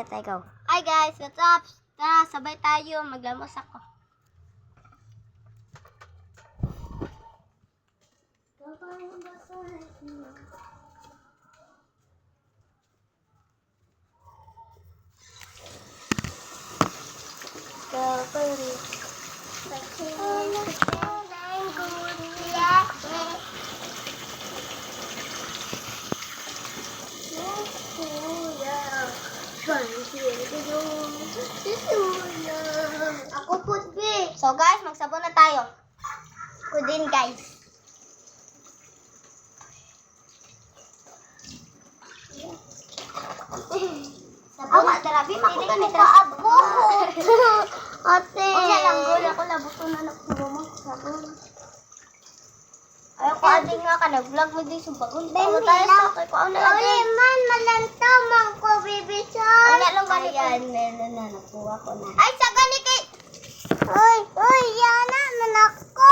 Ate, go. Hi guys, what's up? Tara, sabay tayo. Maglamos ako. Ako po, be. So guys, magsabon na tayo. Ako din guys. Sabon na, grabe, makuha ni Abot. Ate. Una lang, gula ko labuto na nakuha mo. Sabon. Ayaw ko ading nga ka, nag-vlog mo din subagon. Tayo tayo sa kay ko. Ano Uli natin? man, malantamang ko, baby son. Ano lang ganito? Ayan, meron na, nakuha ko na. Ay, sa gani kay... Uy, Yana, manako.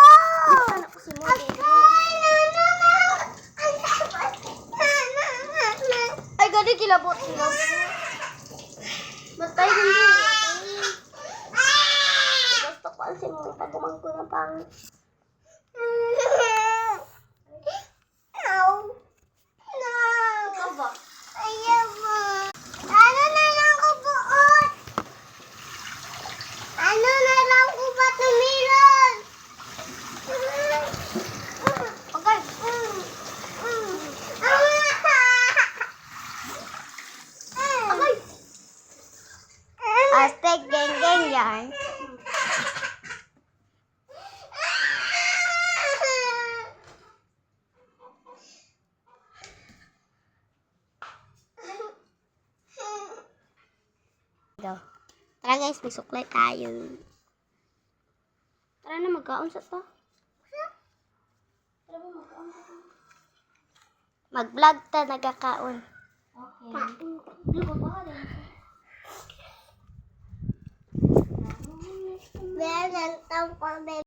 Ano ko si Modi? Ay, gani kilabot sila. Matay hindi. Gusto ko ang simong tagumang ko na pang. Ikaw ba? Ayaw mo. Ano na lang ko buot? Ano na lang ko ba tumilon? Okay. Okay. Aztec geng yan. Go. Tara guys, may suklay tayo. Tara na, magkaon sa to. Mag-vlog ta, nagkakaon. Okay. Meron ang tawag